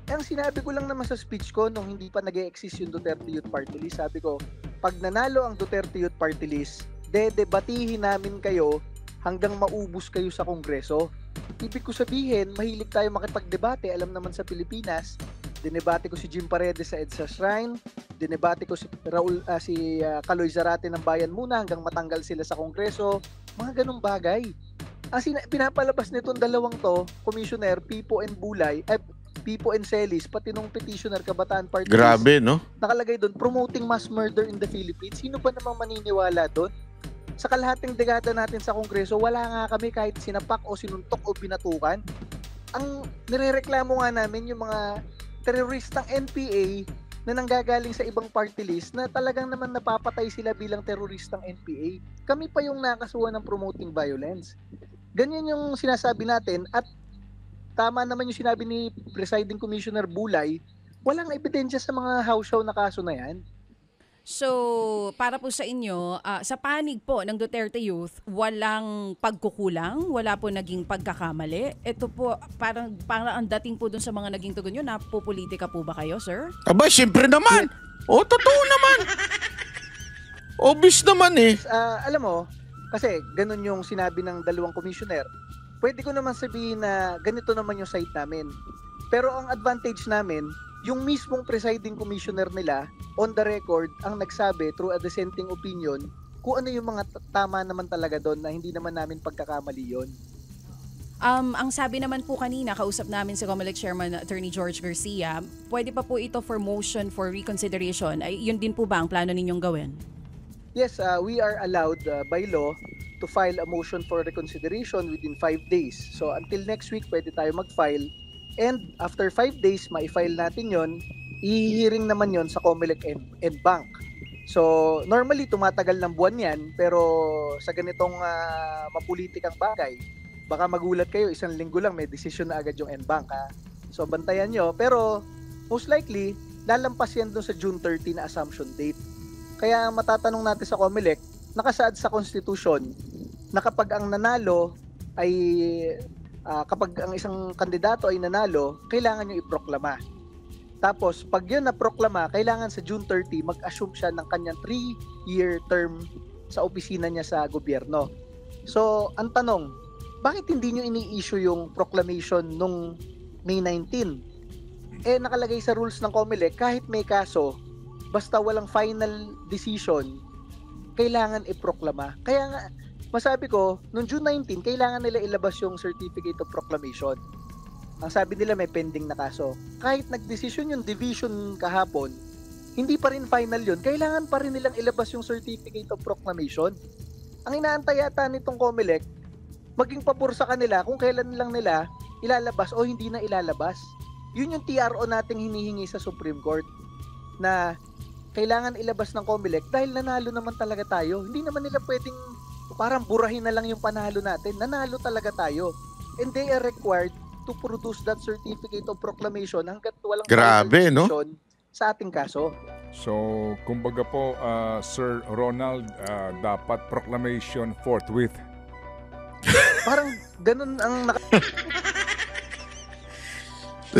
Ang sinabi ko lang naman sa speech ko nung hindi pa nag-e-exist yung Duterte Youth Party List, sabi ko, pag nanalo ang Duterte Youth Party List, dedebatihin namin kayo hanggang maubos kayo sa Kongreso. Ibig ko sabihin, mahilig tayo makipagdebate. Alam naman sa Pilipinas, dinebate ko si Jim Paredes sa EDSA Shrine, dinebate ko si Kaloy Zarate ng Bayan Muna hanggang matanggal sila sa Kongreso. Mga ganung bagay. Pinapalabas nitong dalawang to, Commissioner Pipo and Bulay, Pipo and Celis, pati nung petitioner Kabataan Party List. Grabe, no? Nakalagay doon, promoting mass murder in the Philippines. Sino ba namang maniniwala doon? Sa kalahating dekada natin sa Kongreso, wala nga kami kahit sinapak o sinuntok o binatukan. Ang nirereklamo nga namin yung mga teroristang NPA na nanggagaling sa ibang party list na talagang naman napapatay sila bilang teroristang NPA. Kami pa yung nakasuhan ng promoting violence. Ganyan yung sinasabi natin at tama naman yung sinabi ni Presiding Commissioner Bulay, walang ebidensya sa mga house show na kaso na yan. So, para po sa inyo, sa panig po ng Duterte Youth, walang pagkukulang, wala po naging pagkakamali. Ito po, parang ang dating po dun sa mga naging tugon nyo, napopolitika po ba kayo, sir? Aba, siyempre naman. Totoo naman. Obvious naman eh. Alam mo, kasi ganun yung sinabi ng dalawang commissioner. Pwede ko naman sabihin na ganito naman yung site namin. Pero ang advantage namin, yung mismong presiding commissioner nila, on the record, ang nagsabi through a dissenting opinion, kung ano yung mga tama naman talaga doon na hindi naman namin pagkakamali yun. Ang sabi naman po kanina, kausap namin si COMELEC Chairman Attorney George Garcia, pwede pa po ito for motion for reconsideration. Ay, yun din po ba ang plano ninyong gawin? Yes, we are allowed by law to file a motion for reconsideration within 5 days. So until next week, pwede tayo mag-file. And after 5 days, ma-file natin yon, i-hearing naman yon sa COMELEC and Bank. So normally, tumatagal ng buwan yan, pero sa ganitong mapulitikang bagay, baka magulat kayo, 1 linggo lang may decision na agad yung NBank. So bantayan nyo, pero most likely, lalampas yan doon sa June 30 na assumption date. Kaya matatanong natin sa COMELEC, nakasaad sa Constitution na kapag ang nanalo ay kapag ang isang kandidato ay nanalo, kailangan nyo iproklama. Tapos pag yun na-proklama, kailangan sa June 30 mag-assume siya ng kanyang 3-year term sa opisina niya sa gobyerno. So ang tanong, bakit hindi nyo ini-issue yung proclamation nung May 19? Nakalagay sa rules ng COMELEC, kahit may kaso, basta walang final decision, kailangan iproklama. Kaya nga, masabi ko, noong June 19, kailangan nila ilabas yung Certificate of Proclamation. Ang sabi nila may pending na kaso. Kahit nagdesisyon yung division kahapon, hindi pa rin final yun. Kailangan pa rin nilang ilabas yung Certificate of Proclamation. Ang inaantay yata nitong COMELEC, maging papur sa kanila kung kailan lang nila ilalabas o hindi na ilalabas. Yun yung TRO nating hinihingi sa Supreme Court na kailangan ilabas ng COMELEC dahil nanalo naman talaga tayo. Hindi naman nila pwedeng parang burahin na lang yung panalo natin. Nanalo talaga tayo. And they are required to produce that certificate of proclamation hanggat walang Grabe, final no? decision sa ating kaso. So, kumbaga po, Sir Ronald, dapat proclamation forthwith. Parang ganun ang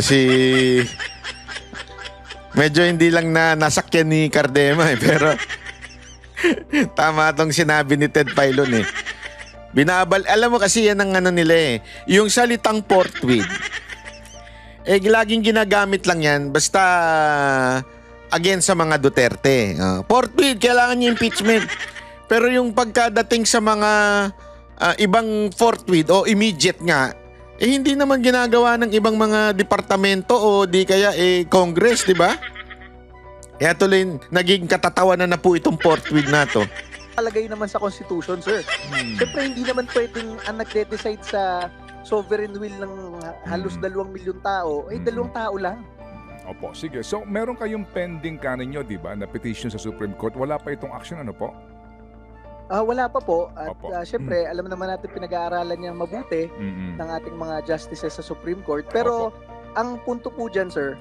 Si... Medyo hindi lang na nasakyan ni Cardema pero tama tong sinabi ni Ted Filon eh. Alam mo kasi yan ang ano nila eh. Yung salitang forthwith. Laging ginagamit lang yan basta against sa mga Duterte. Forthwith, kailangan niya impeachment. Pero yung pagkadating sa mga ibang forthwith o immediate nga, hindi naman ginagawa ng ibang mga departamento o di kaya Congress, di ba? Kaya tuloy, naging katatawanan na po itong forthwith na to. palagay naman sa Constitution, sir. Siyempre, hindi naman pwedeng ang nagde-decide sa sovereign will ng halos 2 milyong tao, 2 tao lang. Opo, sige. So, meron kayong pending kaninyo, di ba, na petition sa Supreme Court. Wala pa itong action, ano po? Wala pa po. At Opo. syempre, alam naman natin pinag-aaralan niya mabuti ng ating mga justices sa Supreme Court. Pero, ang punto po dyan, sir,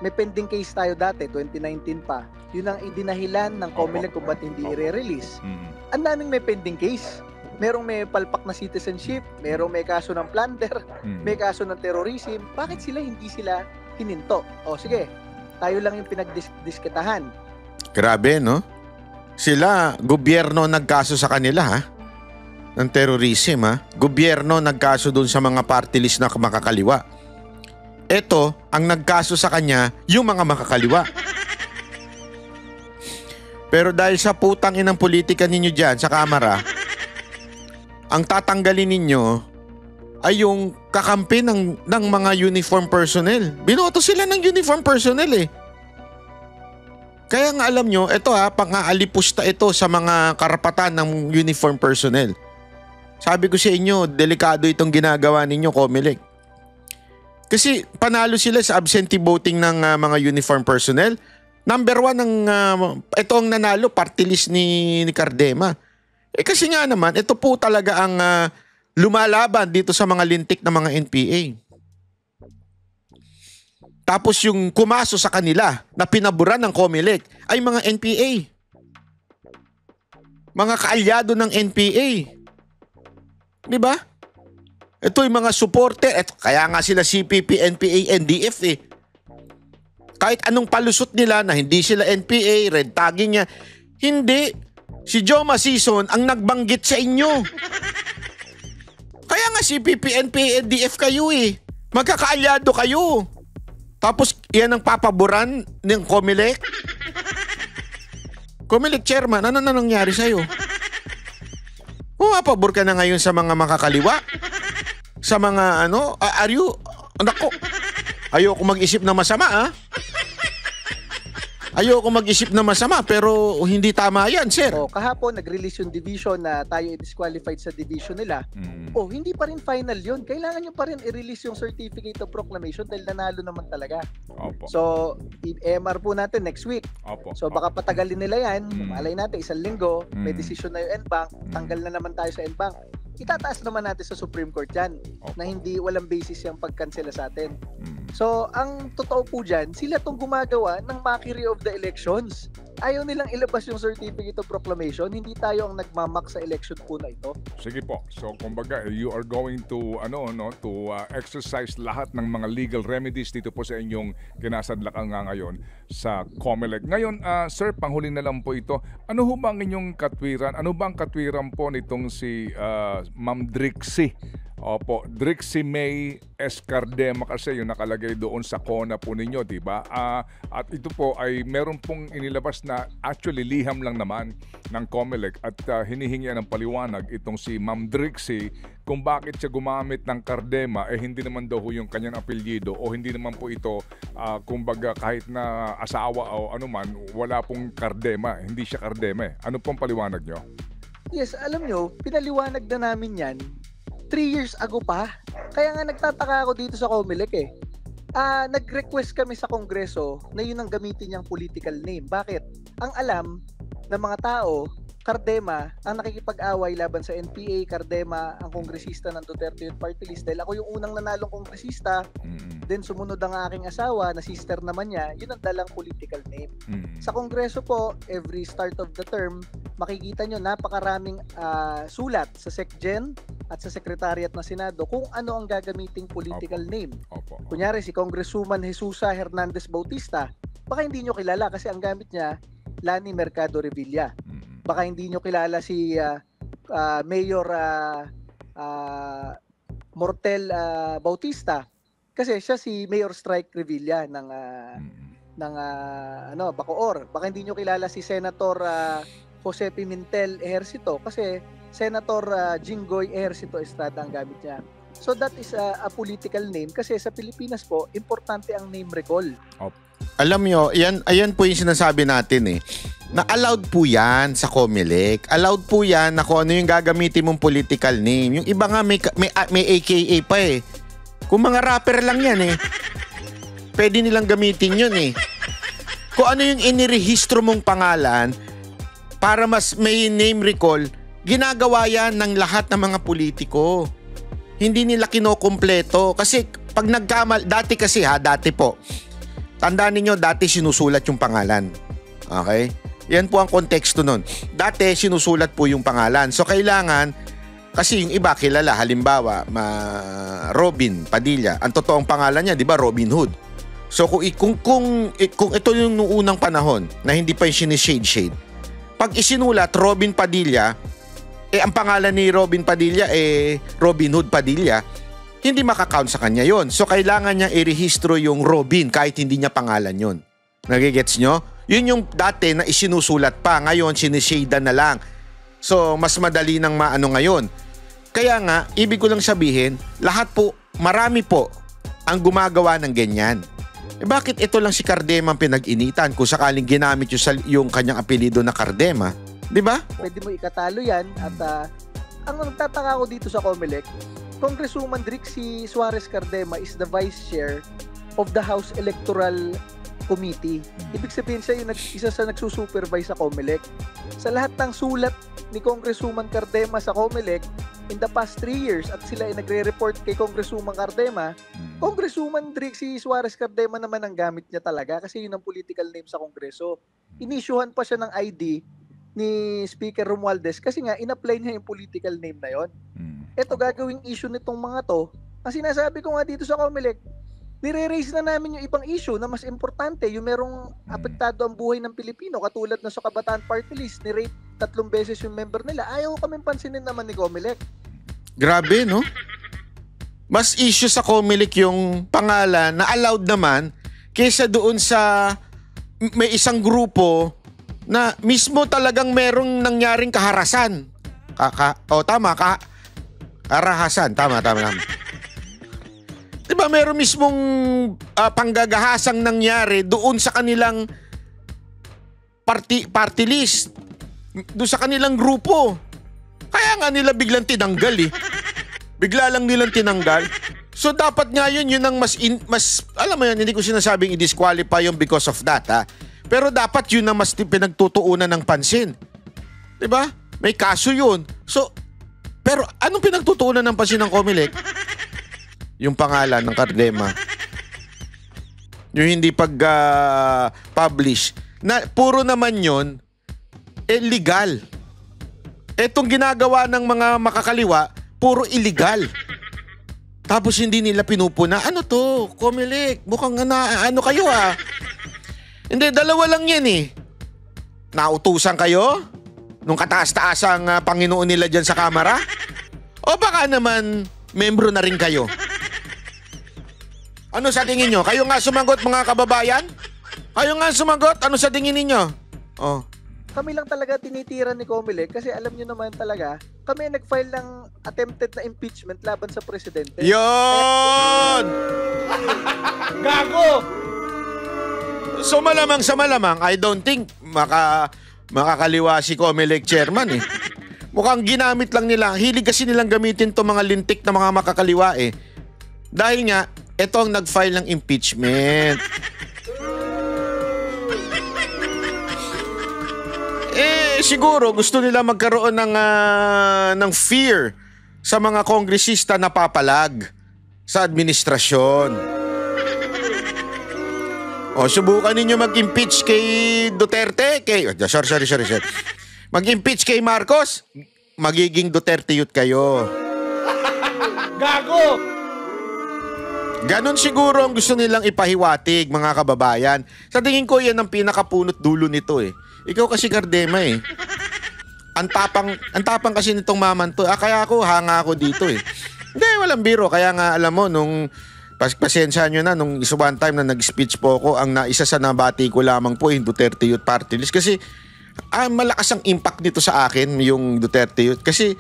may pending case tayo dati, 2019 pa. Yun ang idinahilan ng COMELEC kung ba't hindi i-release. Ang daming may pending case. Merong may palpak na citizenship, merong may kaso ng plunder, may kaso ng terrorism. Bakit hindi sila hininto? O sige, tayo lang yung pinagdiskitahan. Grabe, no? Sila, gobyerno nagkaso sa kanila, ha? Ng terrorism, ha? Gobyerno nagkaso dun sa mga party list na makakaliwa. Ito, ang nagkaso sa kanya, yung mga makakaliwa. Pero dahil sa putang inang politika ninyo dyan sa Kamara, ang tatanggalin ninyo ay yung kakampi ng mga uniform personnel. Binoto sila ng uniform personnel eh. Kaya nga alam nyo, ito pang-aalipusta ito sa mga karapatan ng uniform personnel. Sabi ko sa inyo, delikado itong ginagawa ninyo, COMELEC. Kasi panalo sila sa absentee voting ng mga uniform personnel. Number 1 ito ang nanalo, party list ni Cardema. Kasi nga naman, ito po talaga ang lumalaban dito sa mga lintik na mga NPA. Tapos yung kumaso sa kanila na pinaburan ng COMELEC ay mga NPA. Mga kaalyado ng NPA. Di ba? Ito yung mga supporter. Kaya nga sila CPP, NPA, NDF eh. Kahit anong palusot nila na hindi sila NPA, red tagging niya. Hindi. Si Joma Sison ang nagbanggit sa inyo. Kaya nga CPP, NPA, NDF kayo eh. Magkakaalyado kayo. Tapos yan ang papaboran ng COMELEC. COMELEC chairman, ano na nangyari sa'yo? Pumapabor ka na ngayon sa mga makakaliwa? Sa mga are you? Nako, ayoko mag-isip na masama Ayoko mag-isip na masama pero hindi tama yan, sir. Kahapon nag-release yung division na tayo i-disqualified sa division nila. Hindi pa rin final yun. Kailangan nyo pa rin i-release yung certificate of proclamation dahil nanalo naman talaga. Opo. So, MR po natin next week. Opo. So, baka patagalin nila yan. Malay natin, 1 linggo, may decision na yung NBank. Tanggal na naman tayo sa NBank. Itataas naman natin sa Supreme Court yan na hindi walang basis yung pagkansela sa atin. So, ang totoo po dyan, sila tong gumagawa ng mockery of the elections. Ayaw nilang ilabas yung certificate of proclamation. Hindi tayo ang nagmamak sa election po na ito. Sige po. So, kumbaga, you are going to exercise lahat ng mga legal remedies dito po sa inyong kinasadlakan nga ngayon sa COMELEC. Ngayon, sir, panghuli na lang po ito. Ano ho ba ang inyong katwiran? Ano ba ang katwiran po nitong si Ma'am Drixie? Opo, Drixie May S. Cardema kasi yung nakalagay doon sa kona po ninyo, di ba? At ito po ay meron pong inilabas na actually liham lang naman ng COMELEC at hinihingian ng paliwanag itong si Ma'am Drixie kung bakit siya gumamit ng Cardema hindi naman daw yung kanyang apelyido o hindi naman po ito kumbaga kahit na asawa o ano man, wala pong Cardema, hindi siya Cardema. Ano pong paliwanag nyo? Yes, alam nyo, pinaliwanag na namin yan 3 years ago pa. Kaya nga nagtataka ako dito sa COMELEC eh. nag-request kami sa Kongreso na yun ang gamitin niyang political name. Bakit? Ang alam ng mga tao, Cardema, ang nakikipag-away laban sa NPA, Cardema, ang kongresista ng Duterte Youth Party List. Dahil ako yung unang nanalong kongresista, then sumunod ang aking asawa, na sister naman niya, yun ang dalang political name. Sa Kongreso po, every start of the term, makikita nyo napakaraming sulat sa SecGen at sa Secretariat ng Senado kung ano ang gagamiting political name. Kunyari si Congresswoman Jesusa Hernandez Bautista, baka hindi nyo kilala kasi ang gamit niya Lani Mercado Revilla. Baka hindi nyo kilala si Mayor Mortel Bautista kasi siya si Mayor Strike Revilla ng Bacoor. Baka hindi nyo kilala si Senator Jose Pimentel Ejercito kasi Senator Jinggoy Ejercito Estrada ang gamit niya. So that is a political name kasi sa Pilipinas po, importante ang name recall. Alam nyo, ayan po yung sinasabi natin na allowed po yan sa COMELEC. Allowed po yan na kung ano yung gagamitin mong political name. Yung iba nga may AKA pa Kung mga rapper lang yan pwede nilang gamitin yun Kung ano yung inirehistro mong pangalan para mas may name recall, ginagawa yan ng lahat ng mga politiko. Hindi nila kinokompleto. Kasi pag dati po, tandaan ninyo, dati sinusulat yung pangalan. Okay? Yan po ang konteksto nun. Dati sinusulat po yung pangalan. So kailangan, kasi yung iba kilala, halimbawa, Robin Padilla. Ang totoong pangalan niya, di ba, Robin Hood. So kung ito yung noong unang panahon na hindi pa yung sinishade-shade, pag isinulat Robin Padilla, ang pangalan ni Robin Padilla Robin Hood Padilla, hindi makakount sa kanya yon. So kailangan niya i-rehistro yung Robin kahit hindi niya pangalan yon. Nagigets nyo? Yun yung dati na isinusulat pa. Ngayon, sinishade na lang. So mas madali nang maano ngayon. Kaya nga, ibig ko lang sabihin, marami po ang gumagawa ng ganyan. Bakit ito lang si Cardema ang pinag-initan kung sakaling ginamit yung kanyang apelido na Cardema? Di ba? Pwede mo ikatalo yan at ang nagtataka ko dito sa COMELEC, Congresswoman Drixie Suarez Cardema is the Vice Chair of the House Electoral Committee. Ibig sabihin siya yung isa sa nagsusupervise sa COMELEC. Sa lahat ng sulat ni Congresswoman Cardema sa COMELEC in the past 3 years at sila ay nagre-report kay Congresswoman Cardema, Congresswoman Drixie Suarez Cardema naman ang gamit niya talaga kasi yun ang political name sa Kongreso. Inisyuhan pa siya ng ID ni Speaker Romualdez kasi nga in-apply niya yung political name na yon. Ito gagawing issue nitong mga to. Ang sinasabi ko nga dito sa COMELEC, nire-raise na namin yung ibang issue na mas importante, yung merong apektado ang buhay ng Pilipino katulad na sa Kabataan Party List, ni-rate 3 beses yung member nila. Ayaw kami pansinin naman ni COMELEC. Grabe, no? Mas issue sa COMELEC yung pangalan na allowed naman kaysa doon sa may isang grupo na mismo talagang merong nangyaring kaharasan. Karahasan. Tama. Diba meron mismong panggagahasang nangyari doon sa kanilang party list. Doon sa kanilang grupo. Kaya nga nila biglang tinanggal Bigla lang nilang tinanggal. So dapat nga yun ang mas alam mo yan, hindi ko sinasabing i-disqualify yung because of that Pero dapat yun ang mas pinagtutuunan ng pansin. Diba? May kaso yun. So, pero anong pinagtutuunan ng pansin ng COMELEC? Yung pangalan ng Cardema. Yung hindi pag-publish. Na puro naman yun, legal. Etong ginagawa ng mga makakaliwa, puro illegal. Tapos hindi nila pinupuna. Ano to? COMELEC, mukhang ano kayo Hindi, dalawa lang yan Nautusan kayo? Nung kataas-taasang Panginoon nila dyan sa kamera? O baka naman, membro na rin kayo? Ano sa tingin nyo? Kayo nga sumagot mga kababayan? Kayo nga sumagot? Ano sa tingin ninyo? Kami lang talaga tinitira ni COMELEC kasi alam nyo naman talaga, kami nag-file ng attempted na impeachment laban sa presidente. Yon! Gago! So malamang sa malamang, I don't think makakaliwa si COMELEC chairman Mukhang ginamit lang nila. Hilig kasi nilang gamitin to mga lintik na mga makakaliwa Dahil nga, ito ang nag-file ng impeachment. Siguro gusto nila magkaroon ng fear sa mga kongresista na papalag sa administrasyon. O, subukan ninyo mag-impeach kay Duterte, sorry. Mag-impeach kay Marcos, magiging Duterte youth kayo. Gago! Ganon siguro ang gusto nilang ipahiwatig, mga kababayan. Sa tingin ko, yan ang pinakapunot dulo nito eh. Ikaw kasi, Cardema eh. Ang tapang kasi nitong maman to. Kaya ako, hanga ako dito eh. Hindi, walang biro. Kaya nga, alam mo, nung pasensya nyo na, nung one time na nag-speech po ako, isa sa nabati ko lamang po yung Duterte Youth Party List. Kasi, malakas ang impact nito sa akin, yung Duterte Youth. Kasi,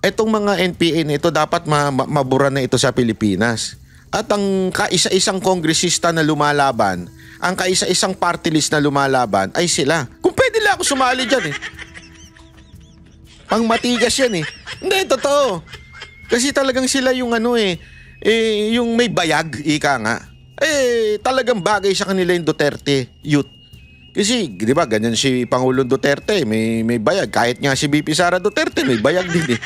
etong mga NPA na ito, dapat mabura na ito sa Pilipinas. At ang kaisa-isang kongresista na lumalaban, ang kaisa-isang party list na lumalaban ay sila. Kung pwede lang ako sumali dyan eh. Pang matigas yan eh. Hindi, totoo. Kasi talagang sila yung yung may bayag, ika nga. Talagang bagay sa kanila yung Duterte youth. Kasi, di ba, ganyan si Pangulong Duterte, may bayag. Kahit nga si BP Sara Duterte, may bayag din eh.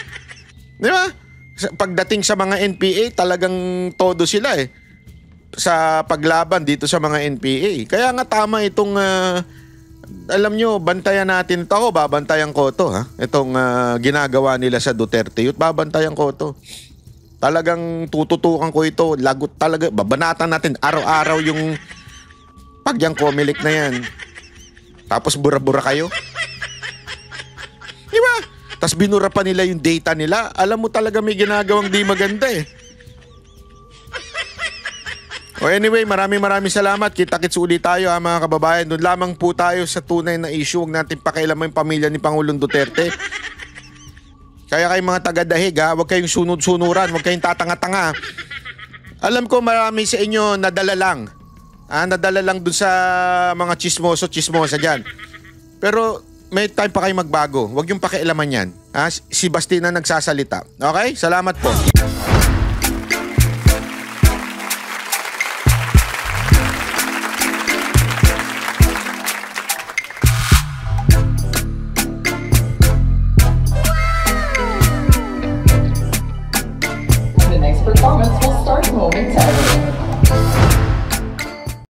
Di ba? Pagdating sa mga NPA, talagang todo sila eh. Sa paglaban dito sa mga NPA. Kaya nga tama itong, alam nyo, bantayan natin ito. Ako, babantayan ko ito. Itong ginagawa nila sa Duterte Youth, babantayan ko ito. Talagang tututukan ko ito. Lagot talaga. Babanatan natin araw-araw yung pagyang Comelec na yan. Tapos bura-bura kayo. Di ba? Tapos binura pa nila yung data nila. Alam mo talaga may ginagawang di maganda eh. O anyway, maraming salamat. Kita-kits ulit tayo mga kababayan. Doon lamang po tayo sa tunay na issue. Huwag natin pakialaman yung pamilya ni Pangulong Duterte. Kaya kayong mga taga-dahig huwag kayong sunod-sunuran. Huwag kayong tatanga-tanga. Alam ko marami sa inyo nadala lang. Nadala lang doon sa mga chismosa dyan. Pero may time pa kayo magbago. Huwag yung pakialaman yan. Si Basti na nagsasalita. Okay? Salamat po. The next performance will start momentarily.